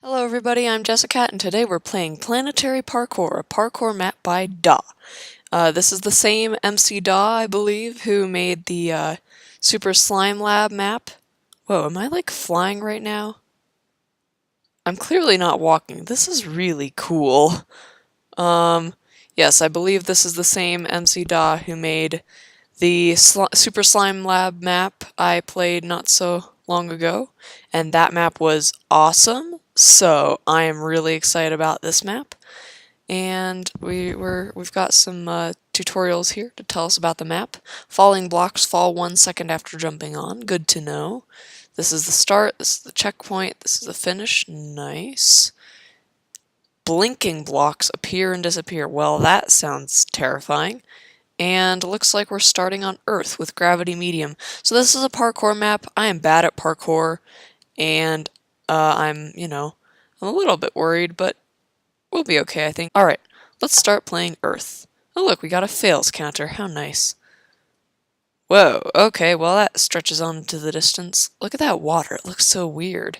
Hello everybody, I'm Jessicat, and today we're playing Planetary Parkour, a parkour map by Da. This is the same MC Da, I believe, who made the Super Slime Lab map. Whoa, am I like flying right now? I'm clearly not walking. This is really cool. Yes, I believe this is the same MC Da who made the Super Slime Lab map I played not so long ago, and that map was awesome. So I am really excited about this map, and we've got some tutorials here to tell us about the map. Falling blocks fall 1 second after jumping on. Good to know. This is the start. This is the checkpoint. This is the finish. Nice. Blinking blocks appear and disappear. Well, that sounds terrifying. And looks like we're starting on Earth with gravity medium. So this is a parkour map. I am bad at parkour, and I'm a little bit worried, but we'll be okay, I think. Alright, let's start playing Earth. Oh look, we got a fails counter. How nice. Whoa, okay, well that stretches on into the distance. Look at that water. It looks so weird.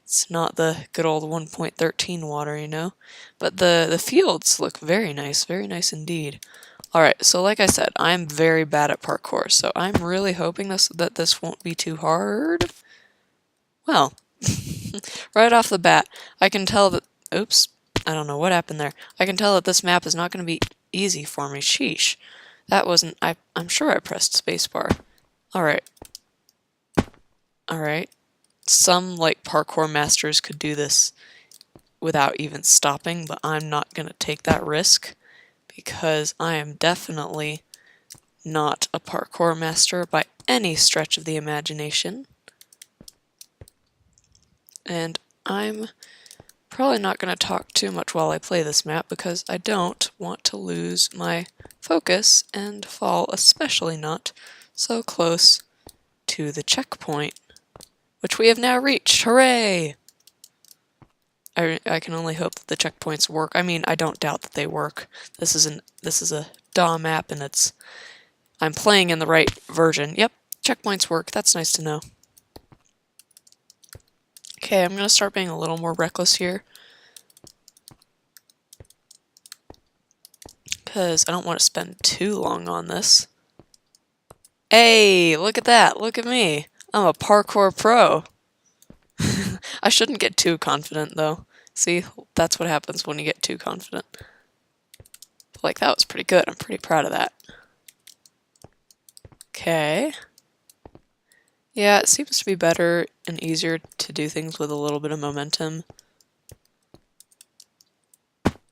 It's not the good old 1.13 water, you know? But the fields look very nice indeed. Alright, so like I said, I'm very bad at parkour, so I'm really hoping that this won't be too hard. Well, right off the bat, I can tell that... Oops, I don't know what happened there. I can tell that this map is not going to be easy for me. Sheesh. That wasn't... I'm sure I pressed spacebar. Alright. Alright. Some, like, parkour masters could do this without even stopping, but I'm not going to take that risk, because I am definitely not a parkour master by any stretch of the imagination. And I'm probably not going to talk too much while I play this map, because I don't want to lose my focus and fall, especially not so close to the checkpoint, which we have now reached. Hooray! I can only hope that the checkpoints work. I mean, I don't doubt that they work. This is a DAW map, and I'm playing in the right version. Yep, checkpoints work. That's nice to know. Okay, I'm gonna start being a little more reckless here, because I don't want to spend too long on this. Hey, look at that! Look at me! I'm a parkour pro! I shouldn't get too confident, though. See, that's what happens when you get too confident. But, like, that was pretty good. I'm pretty proud of that. Okay. Yeah, it seems to be better and easier to do things with a little bit of momentum.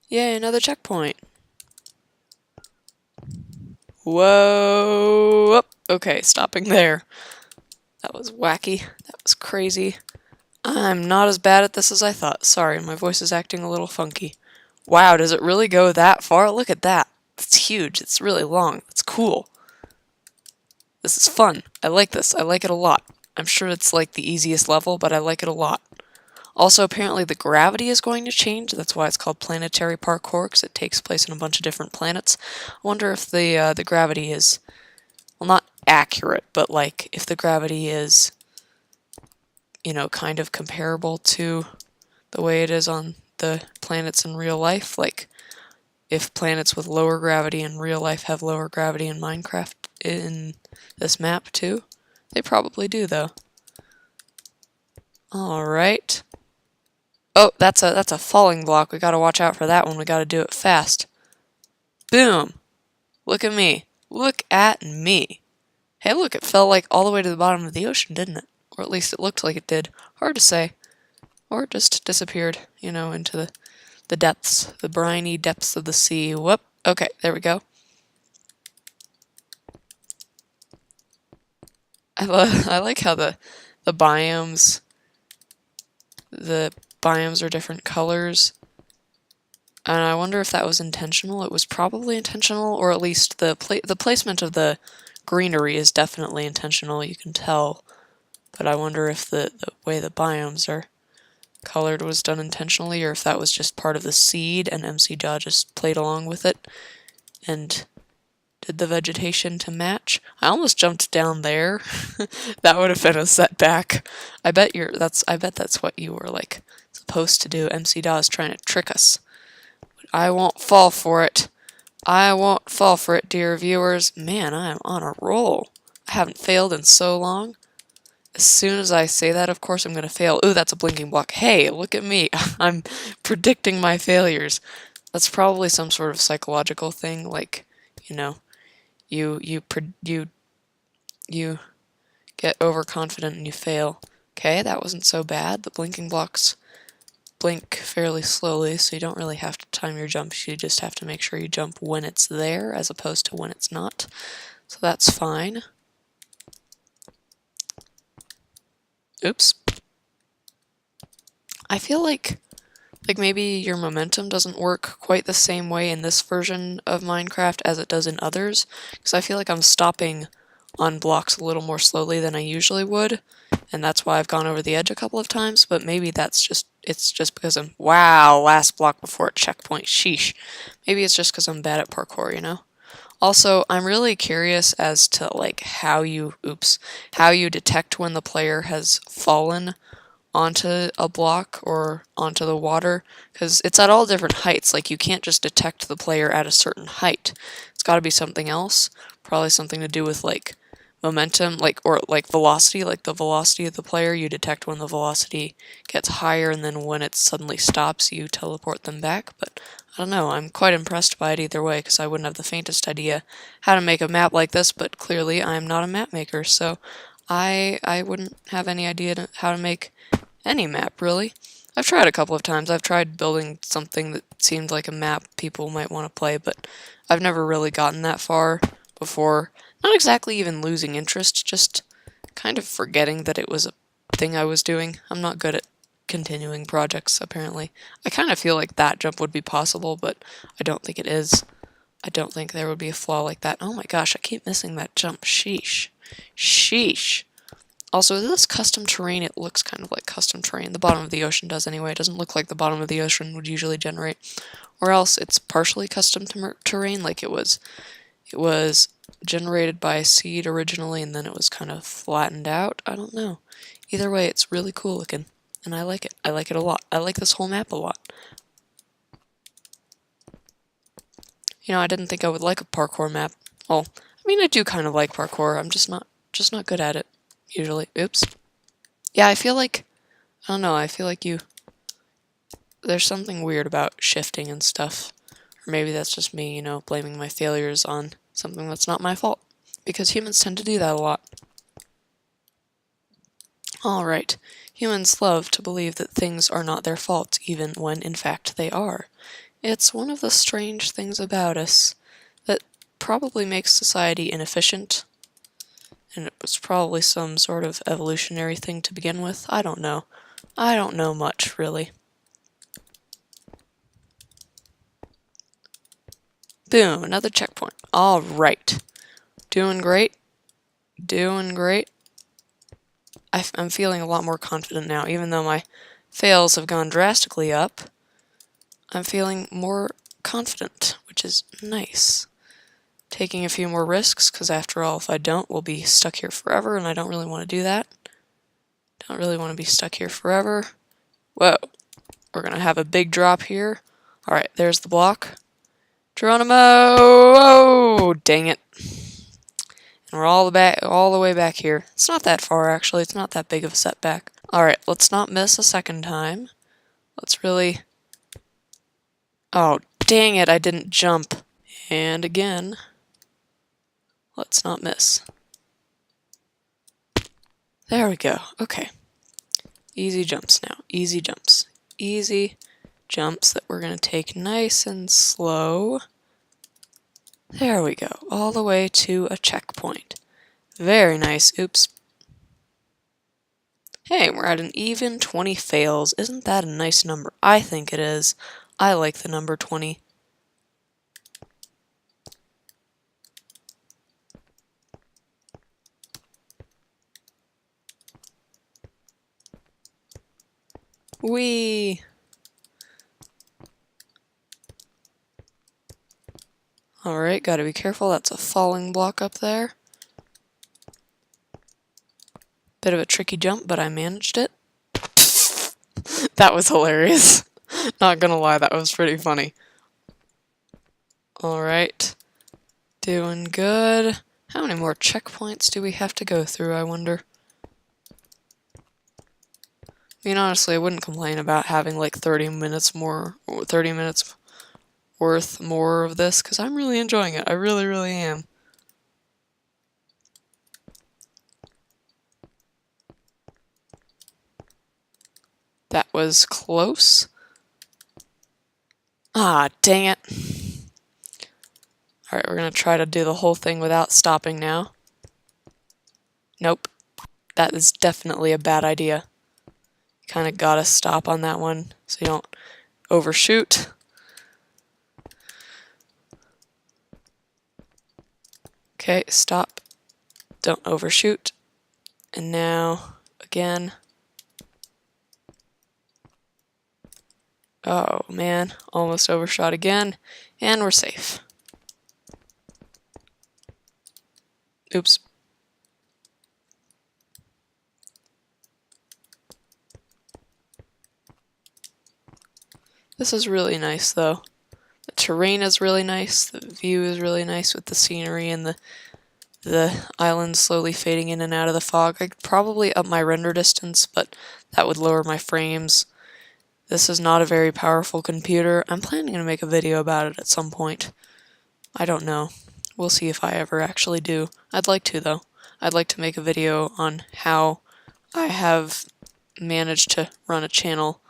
Yay, another checkpoint. Whoa! Okay, stopping there. That was wacky. That was crazy. I'm not as bad at this as I thought. Sorry, my voice is acting a little funky. Wow, does it really go that far? Look at that. It's huge. It's really long. It's cool. This is fun. I like this. I like it a lot. I'm sure it's like the easiest level, but I like it a lot. Also, apparently the gravity is going to change. That's why it's called Planetary Parkour, because it takes place in a bunch of different planets. I wonder if the gravity is, well, not accurate, but like if the gravity is, kind of comparable to the way it is on the planets in real life. Like, if planets with lower gravity in real life have lower gravity in Minecraft in this map too. They probably do, though. Alright. Oh, that's a falling block. We gotta watch out for that one. We gotta do it fast. Boom! Look at me. Look at me. Hey, look, it fell like all the way to the bottom of the ocean, didn't it? Or at least it looked like it did. Hard to say. Or it just disappeared, into the depths, the briny depths of the sea. Whoop. Okay, there we go. I like how the biomes are different colors. And I wonder if that was intentional. It was probably intentional, or at least the placement of the greenery is definitely intentional, you can tell. But I wonder if the way the biomes are colored was done intentionally, or if that was just part of the seed and MC Da just played along with it and did the vegetation to match. I almost jumped down there. That would have been a setback. I bet that's what you were like supposed supposed to do. MC Da is trying to trick us. I won't fall for it. I won't fall for it, dear viewers. Man, I am on a roll. I haven't failed in so long. As soon as I say that, of course, I'm going to fail. Ooh, that's a blinking block. Hey, look at me. I'm predicting my failures. That's probably some sort of psychological thing, like, you know, you get overconfident and you fail. Okay, that wasn't so bad. The blinking blocks blink fairly slowly, so you don't really have to time your jumps. You just have to make sure you jump when it's there as opposed to when it's not. So that's fine. Oops. I feel like maybe your momentum doesn't work quite the same way in this version of Minecraft as it does in others, because I feel like I'm stopping on blocks a little more slowly than I usually would, and that's why I've gone over the edge a couple of times, but maybe it's just because I'm, wow, last block before a checkpoint, sheesh. Maybe it's just because I'm bad at parkour, you know? Also, I'm really curious as to, like, how you detect when the player has fallen onto a block or onto the water, because it's at all different heights. Like, you can't just detect the player at a certain height. It's got to be something else, probably something to do with, like, momentum, or velocity, like the velocity of the player. You detect when the velocity gets higher, and then when it suddenly stops, you teleport them back. But I don't know, I'm quite impressed by it either way, because I wouldn't have the faintest idea how to make a map like this, but clearly I'm not a map maker, so I wouldn't have any idea how to make any map, really. I've tried a couple of times. I've tried building something that seemed like a map people might want to play, but I've never really gotten that far before. Not exactly even losing interest, just kind of forgetting that it was a thing I was doing. I'm not good at continuing projects, apparently. I kind of feel like that jump would be possible, but I don't think it is. I don't think there would be a flaw like that. Oh my gosh, I keep missing that jump. Sheesh. Sheesh. Also, this custom terrain, it looks kind of like custom terrain. The bottom of the ocean does anyway. It doesn't look like the bottom of the ocean would usually generate. Or else it's partially custom terrain, like it was generated by a seed originally and then it was kind of flattened out. I don't know. Either way, it's really cool looking, and I like it. I like it a lot. I like this whole map a lot. You know, I didn't think I would like a parkour map. Well, I mean, I do kind of like parkour. I'm just not good at it. Usually. Oops. Yeah, I feel like, I don't know, I feel like there's something weird about shifting and stuff. Or maybe that's just me, you know, blaming my failures on something that's not my fault. Because humans tend to do that a lot. Alright, humans love to believe that things are not their fault, even when in fact they are. It's one of the strange things about us that probably makes society inefficient. And it was probably some sort of evolutionary thing to begin with. I don't know. I don't know much, really. Boom, another checkpoint. Alright. Doing great. Doing great. I'm feeling a lot more confident now, even though my fails have gone drastically up. I'm feeling more confident, which is nice. Taking a few more risks, because after all, if I don't, we'll be stuck here forever, and I don't really want to do that. Don't really want to be stuck here forever. Whoa. We're going to have a big drop here. Alright, there's the block. Geronimo! Oh, dang it. And we're all the way back here. It's not that far, actually. It's not that big of a setback. Alright, let's not miss a second time. Let's really... Oh, dang it, I didn't jump. And again... Let's not miss. There we go. Okay. Easy jumps now. Easy jumps. Easy jumps that we're going to take nice and slow. There we go. All the way to a checkpoint. Very nice. Oops. Hey, we're at an even 20 fails. Isn't that a nice number? I think it is. I like the number 20. Whee! Alright, gotta be careful. That's a falling block up there. Bit of a tricky jump, but I managed it. That was hilarious. Not gonna lie, that was pretty funny. Alright. Doing good. How many more checkpoints do we have to go through, I wonder? I mean, honestly, I wouldn't complain about having like 30 minutes more, or 30 minutes worth more of this, because I'm really enjoying it. I really, really am. That was close. Ah, dang it. Alright, we're gonna try to do the whole thing without stopping now. Nope. That is definitely a bad idea. You kinda gotta stop on that one so you don't overshoot. Okay, stop. Don't overshoot. And now, again. Oh man, almost overshot again. And we're safe. Oops. This is really nice though. The terrain is really nice, the view is really nice with the scenery and the island slowly fading in and out of the fog. I could probably up my render distance, but that would lower my frames. This is not a very powerful computer. I'm planning to make a video about it at some point. I don't know. We'll see if I ever actually do. I'd like to though. I'd like to make a video on how I have managed to run a channel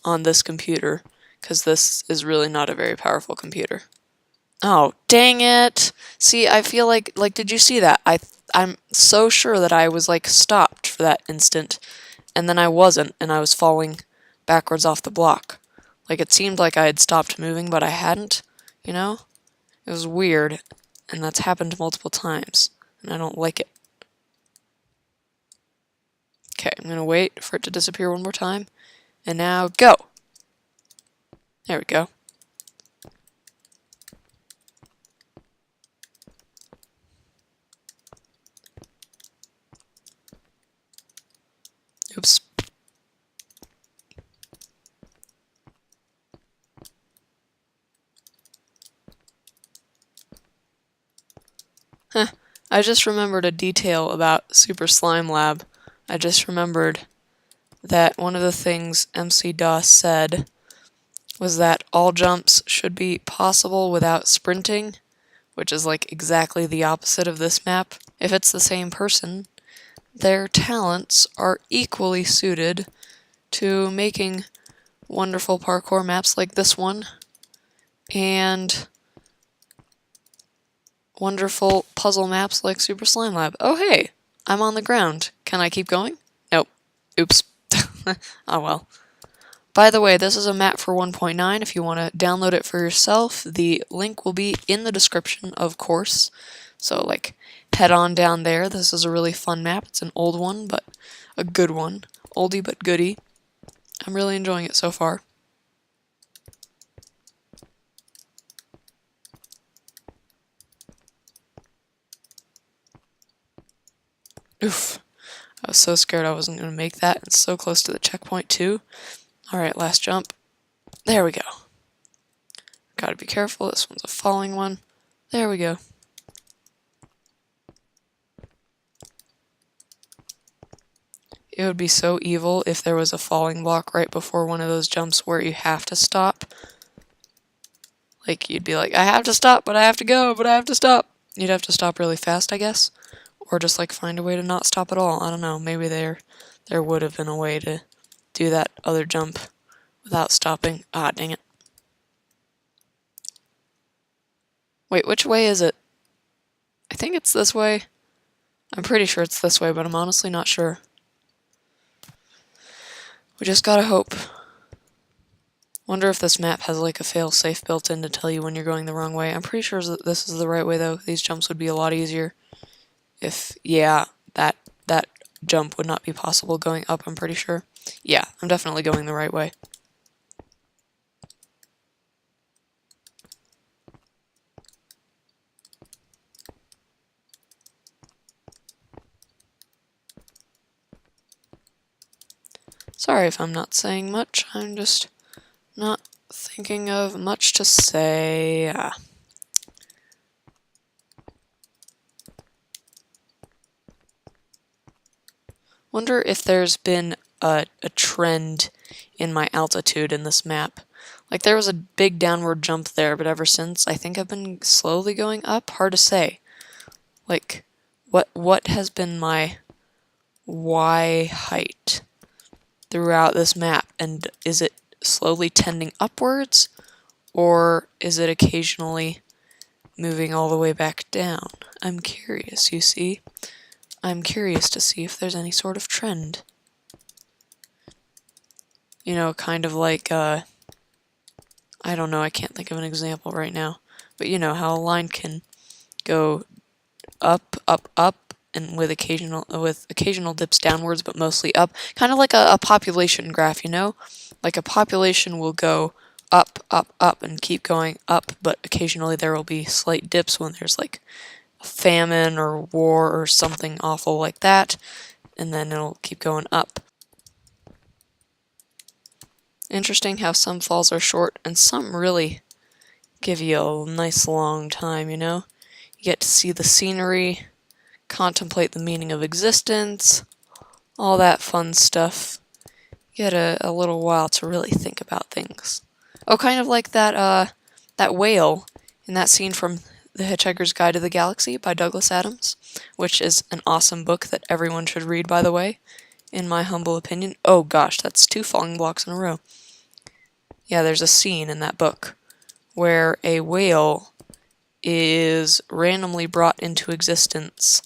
on this computer, because this is really not a very powerful computer. Oh, dang it! See, I feel like did you see that? I'm so sure that I was like stopped for that instant, and then I wasn't, and I was falling backwards off the block. Like it seemed like I had stopped moving, but I hadn't, you know? It was weird, and that's happened multiple times, and I don't like it. Okay, I'm gonna wait for it to disappear one more time, and now go! There we go. Oops. Huh. I just remembered a detail about Super Slime Lab. I just remembered that one of the things MC DOS said was that all jumps should be possible without sprinting, which is like exactly the opposite of this map. If it's the same person, their talents are equally suited to making wonderful parkour maps like this one, and wonderful puzzle maps like Super Slime Lab. Oh hey, I'm on the ground. Can I keep going? Nope. Oops. Oh well. By the way, this is a map for 1.9. If you want to download it for yourself, the link will be in the description, of course. So, like, head on down there. This is a really fun map. It's an old one, but a good one. Oldie but goodie. I'm really enjoying it so far. Oof. I was so scared I wasn't going to make that. It's so close to the checkpoint, too. Alright, last jump. There we go. Gotta be careful. This one's a falling one. There we go. It would be so evil if there was a falling block right before one of those jumps where you have to stop. Like, you'd be like, I have to stop, but I have to go, but I have to stop. You'd have to stop really fast, I guess. Or just, like, find a way to not stop at all. I don't know. Maybe there would have been a way to do that other jump without stopping. Ah, dang it. Wait, which way is it? I think it's this way. I'm pretty sure it's this way, but I'm honestly not sure. We just gotta hope. Wonder if this map has like a fail-safe built in to tell you when you're going the wrong way. I'm pretty sure that this is the right way though. These jumps would be a lot easier if, yeah, that jump would not be possible going up, I'm pretty sure. Yeah, I'm definitely going the right way. Sorry if I'm not saying much, I'm just not thinking of much to say. Wonder if there's been a trend in my altitude in this map. Like, there was a big downward jump there, but ever since, I think I've been slowly going up. Hard to say. Like, what has been my Y height throughout this map, and is it slowly tending upwards, or is it occasionally moving all the way back down? I'm curious, you see. I'm curious to see if there's any sort of trend. You know, kind of like, I don't know, I can't think of an example right now, but you know how a line can go up, up, up, and with occasional dips downwards, but mostly up. Kind of like a population graph, you know? Like a population will go up, up, up, and keep going up, but occasionally there will be slight dips when there's like a famine or war or something awful like that, and then it'll keep going up. Interesting how some falls are short and some really give you a nice long time, you know? You get to see the scenery, contemplate the meaning of existence, all that fun stuff. You get a little while to really think about things. Oh, kind of like that whale in that scene from The Hitchhiker's Guide to the Galaxy by Douglas Adams, which is an awesome book that everyone should read, by the way, in my humble opinion. Oh gosh, that's 2 falling blocks in a row. Yeah, there's a scene in that book where a whale is randomly brought into existence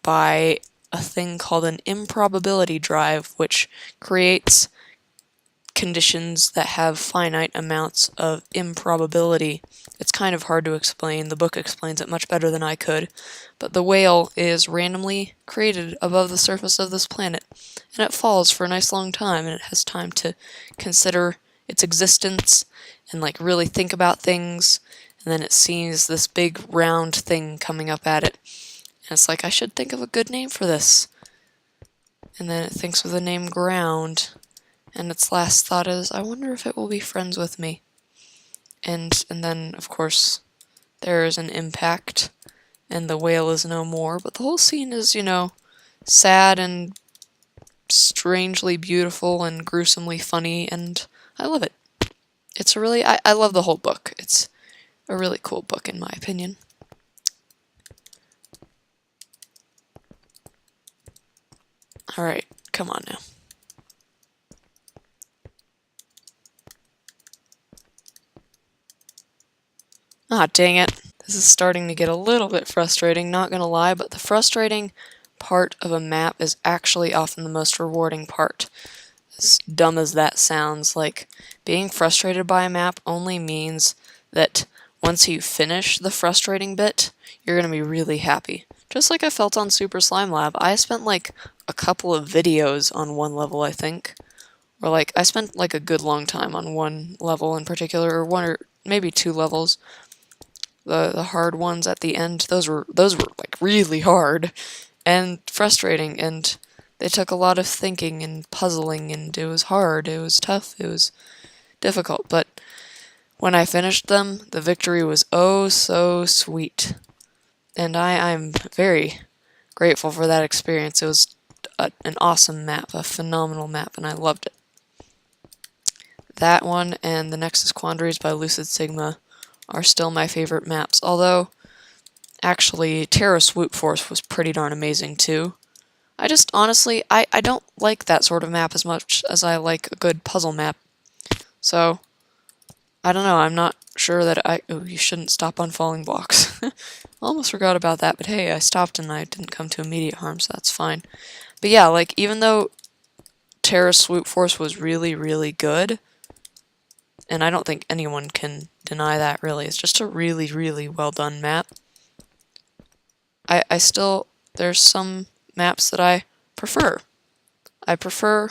by a thing called an improbability drive, which creates conditions that have finite amounts of improbability. It's kind of hard to explain. The book explains it much better than I could. But the whale is randomly created above the surface of this planet, and it falls for a nice long time, and it has time to consider its existence and like really think about things, and then it sees this big round thing coming up at it. And it's like, I should think of a good name for this. And then it thinks of the name ground. And its last thought is, I wonder if it will be friends with me. And then, of course, there is an impact, and the whale is no more. But the whole scene is, you know, sad and strangely beautiful and gruesomely funny, and I love it. It's a really, I love the whole book. It's a really cool book, in my opinion. Alright, come on now. Ah, dang it. This is starting to get a little bit frustrating, not gonna lie, but the frustrating part of a map is actually often the most rewarding part. As dumb as that sounds, like, being frustrated by a map only means that once you finish the frustrating bit, you're gonna be really happy. Just like I felt on Super Slime Lab, I spent like a couple of videos on one level, I think. Or like, I spent like a good long time on one level in particular, or one or maybe 2 levels. The hard ones at the end, those were like really hard and frustrating, and they took a lot of thinking and puzzling, and it was hard, it was tough, it was difficult, but when I finished them, the victory was oh so sweet. And I'm very grateful for that experience. It was an awesome map, a phenomenal map, and I loved it. That one and the Nexus Quandaries by Lucid Sigma are still my favorite maps, although actually Terra Swoop Force was pretty darn amazing too. I just honestly, I don't like that sort of map as much as I like a good puzzle map. So, I don't know, I'm not sure that oh, you shouldn't stop on falling blocks. Almost forgot about that, but hey, I stopped and I didn't come to immediate harm, so that's fine. But yeah, like, even though Terra Swoop Force was really, really good, and I don't think anyone can deny that, really. It's just a really, really well done map. I still, there's some maps that I prefer. I prefer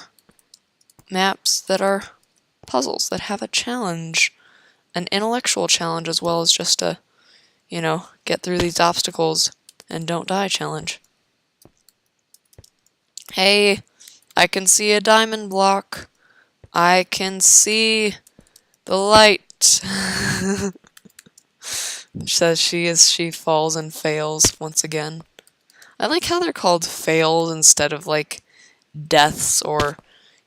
maps that are puzzles, that have a challenge, an intellectual challenge, as well as just a, you know, get through these obstacles and don't die challenge. Hey, I can see a diamond block. I can see the light. Says she as she falls and fails once again. I like how they're called fails instead of like deaths or,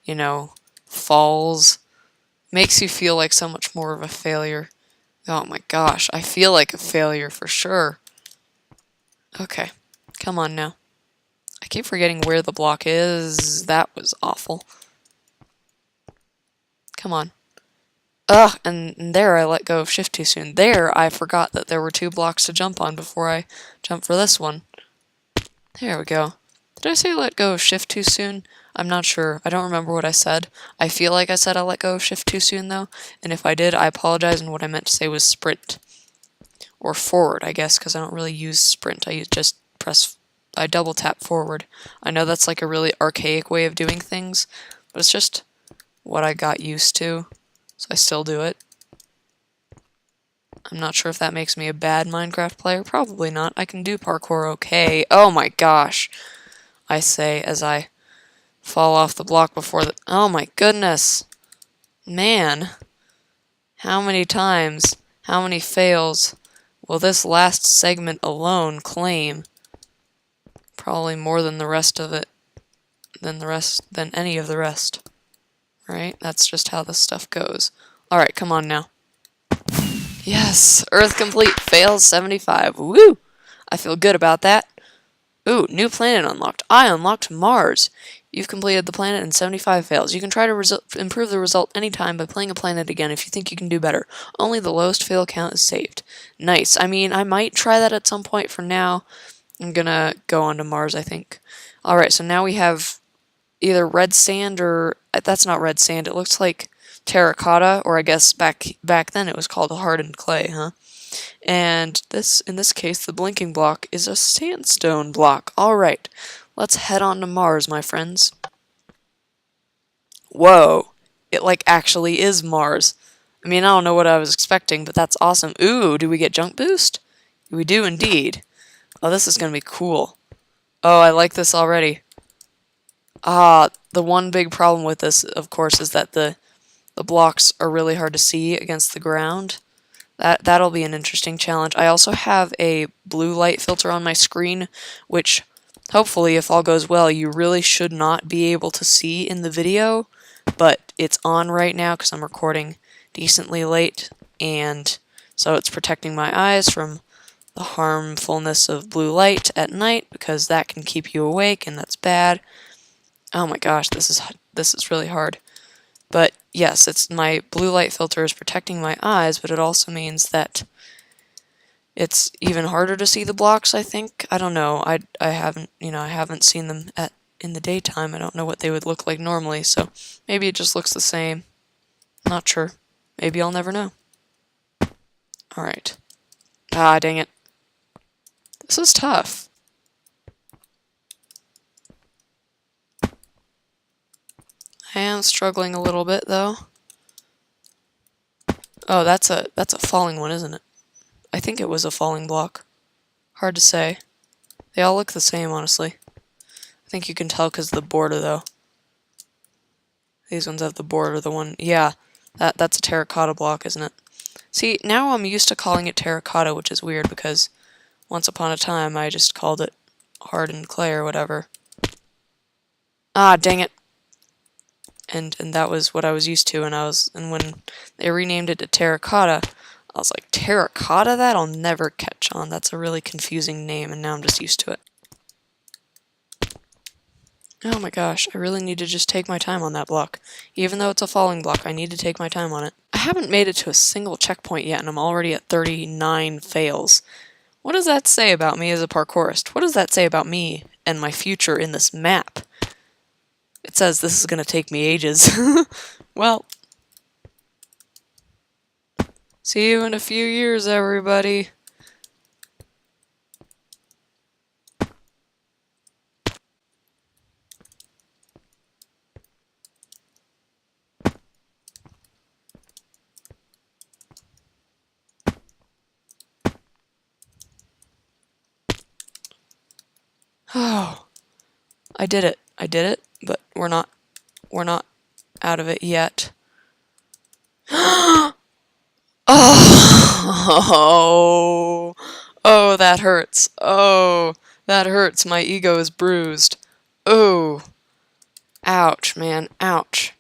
you know, falls. Makes you feel like so much more of a failure. Oh my gosh, I feel like a failure for sure. Okay, come on now. I keep forgetting where the block is. That was awful. Come on. Ugh, and there I let go of shift too soon. There I forgot that there were 2 blocks to jump on before I jump for this one. There we go. Did I say let go of shift too soon? I'm not sure. I don't remember what I said. I feel like I said I let go of shift too soon though, and if I did, I apologize, and what I meant to say was sprint. Or forward, I guess, because I don't really use sprint. I just I double tap forward. I know that's like a really archaic way of doing things, but it's just what I got used to, so I still do it. I'm not sure if that makes me a bad Minecraft player. Probably not. I can do parkour okay. Oh my gosh, I say as I fall off the block before the... Oh my goodness. Man. How many times, how many fails will this last segment alone claim? Probably more than the rest of it. Than any of the rest. Right? That's just how this stuff goes. Alright, come on now. Yes! Earth complete. Fails 75. Woo! I feel good about that. Ooh, new planet unlocked. I unlocked Mars. You've completed the planet in 75 fails. You can try to improve the result anytime by playing a planet again if you think you can do better. Only the lowest fail count is saved. Nice. I mean, I might try that at some point. For now, I'm gonna go on to Mars, I think. Alright, so now we have either red sand or... That's not red sand. It looks like terracotta, or I guess back then it was called hardened clay, huh? And in this case, the blinking block is a sandstone block. Alright, let's head on to Mars, my friends. Whoa, it like actually is Mars. I mean, I don't know what I was expecting, but that's awesome. Ooh, do we get jump boost? We do indeed. Oh, this is gonna be cool. Oh, I like this already. The one big problem with this, of course, is that the blocks are really hard to see against the ground. That'll be an interesting challenge. I also have a blue light filter on my screen, which hopefully, if all goes well, you really should not be able to see in the video, but it's on right now because I'm recording decently late, and so it's protecting my eyes from the harmfulness of blue light at night, because that can keep you awake, and that's bad. Oh my gosh, this is really hard. But yes, it's my blue light filter is protecting my eyes, but it also means that it's even harder to see the blocks, I think. I don't know. I haven't seen them in the daytime. I don't know what they would look like normally, so maybe it just looks the same. Not sure. Maybe I'll never know. Alright. Ah, dang it. This is tough. I am struggling a little bit, though. Oh, that's a falling one, isn't it? I think it was a falling block. Hard to say. They all look the same, honestly. I think you can tell because of the border, though. These ones have the border, the one... Yeah, that's a terracotta block, isn't it? See, now I'm used to calling it terracotta, which is weird, because once upon a time I just called it hardened clay or whatever. Ah, dang it. And that was what I was used to, and when they renamed it to terracotta, I was like, terracotta? That'll never catch on. That's a really confusing name, and now I'm just used to it. Oh my gosh, I really need to just take my time on that block. Even though it's a falling block, I need to take my time on it. I haven't made it to a single checkpoint yet, and I'm already at 39 fails. What does that say about me as a parkourist? What does that say about me and my future in this map? It says this is gonna take me ages. Well, see you in a few years, everybody. Oh, I did it. I did it. but we're not out of it yet. Oh, oh, that hurts. Oh, that hurts. My ego is bruised. Oh, ouch, man, ouch.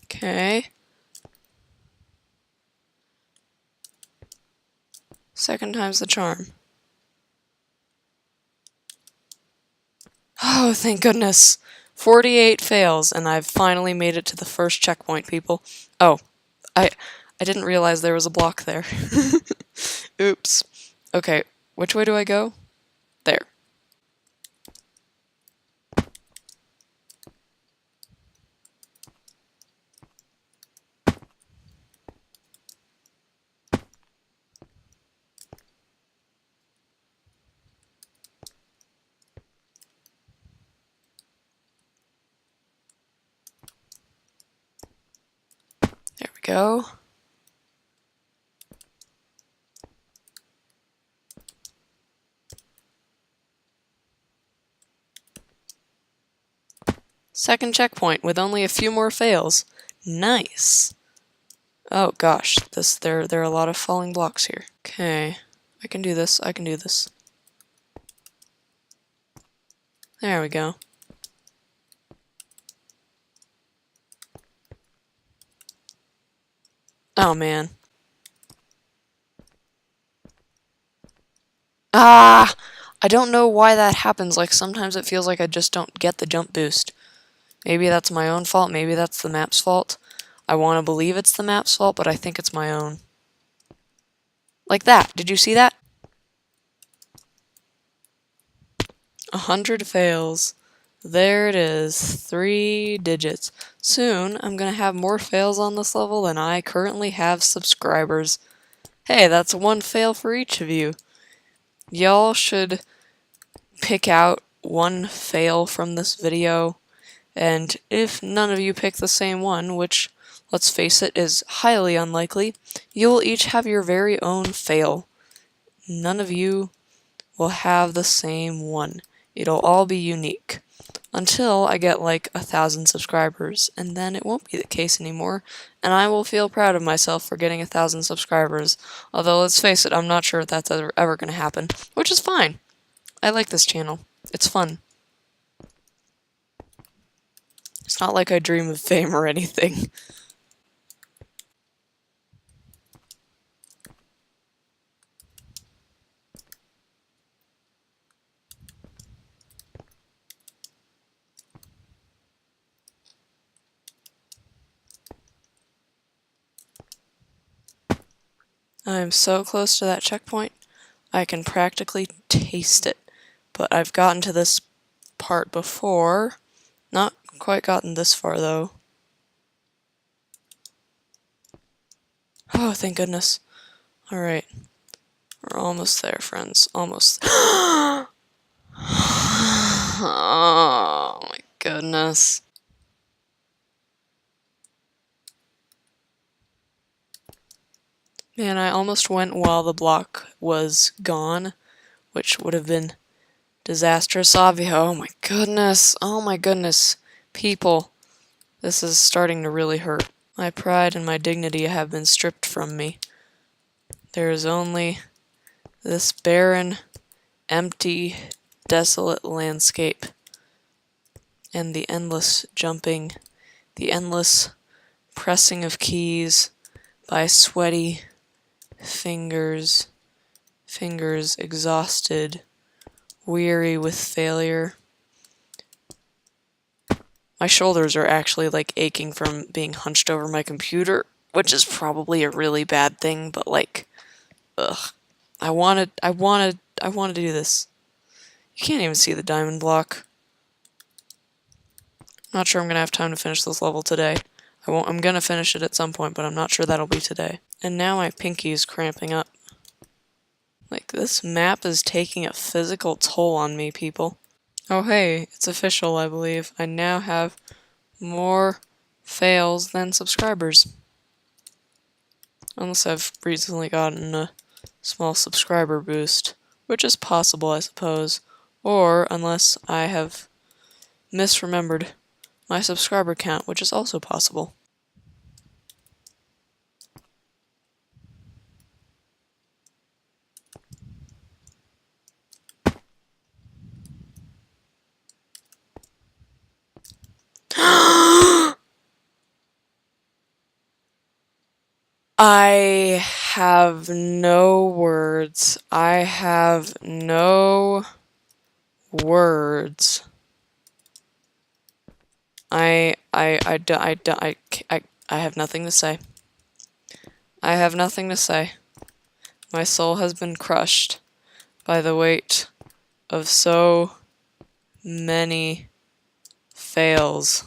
Okay. Second time's the charm. Oh, thank goodness. 48 fails, and I've finally made it to the first checkpoint, people. Oh, I didn't realize there was a block there. Oops. Okay, which way do I go? There. There we go. Second checkpoint with only a few more fails. Nice. Oh gosh, there are a lot of falling blocks here. Okay, I can do this. I can do this. There we go. Oh man. Ah! I don't know why that happens. Like sometimes it feels like I just don't get the jump boost. Maybe that's my own fault. Maybe that's the map's fault. I want to believe it's the map's fault, but I think it's my own. Like that. Did you see that? 100 fails. There it is. 3 digits. Soon, I'm gonna have more fails on this level than I currently have subscribers. Hey, that's 1 fail for each of you. Y'all should pick out 1 fail from this video, and if none of you pick the same one, which, let's face it, is highly unlikely, you will each have your very own fail. None of you will have the same one. It'll all be unique. Until I get like 1,000 subscribers, and then it won't be the case anymore, and I will feel proud of myself for getting 1,000 subscribers. Although, let's face it, I'm not sure if that's ever going to happen, which is fine. I like this channel. It's fun. It's not like I dream of fame or anything. I'm so close to that checkpoint, I can practically taste it. But I've gotten to this part before. Not quite gotten this far, though. Oh, thank goodness. Alright. We're almost there, friends. Almost. Oh, my goodness. Man, I almost went while the block was gone, which would have been disastrous. Oh my goodness. Oh my goodness. People, this is starting to really hurt. My pride and my dignity have been stripped from me. There is only this barren, empty, desolate landscape, and the endless jumping, the endless pressing of keys by sweaty fingers exhausted, weary with failure. My shoulders are actually like aching from being hunched over my computer, which is probably a really bad thing, but like, ugh. I wanted to do this. You can't even see the diamond block. Not sure I'm gonna have time to finish this level today. I'm gonna finish it at some point, but I'm not sure that'll be today. And now my pinky's cramping up. Like, this map is taking a physical toll on me, people. Oh hey, it's official, I believe. I now have more fails than subscribers. Unless I've recently gotten a small subscriber boost, which is possible, I suppose. Or unless I have misremembered my subscriber count, which is also possible. I have no words. I have no words. I have nothing to say. I have nothing to say. My soul has been crushed by the weight of so many fails.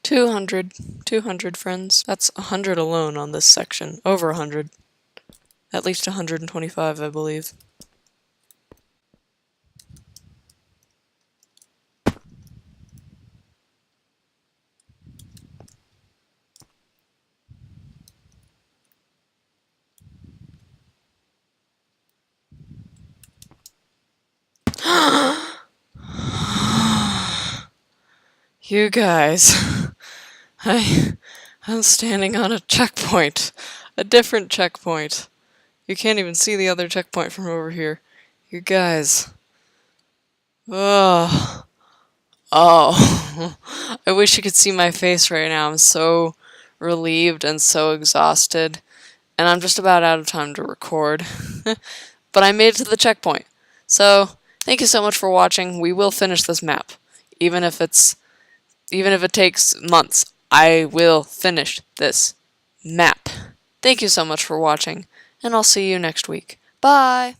200 friends. That's 100 alone on this section. Over 100. At least 125, I believe. You guys. I'm standing on a checkpoint. A different checkpoint. You can't even see the other checkpoint from over here. You guys. Oh. Oh. I wish you could see my face right now. I'm so relieved and so exhausted. And I'm just about out of time to record. But I made it to the checkpoint. So, thank you so much for watching. We will finish this map. Even if it takes months, I will finish this map. Thank you so much for watching, and I'll see you next week. Bye!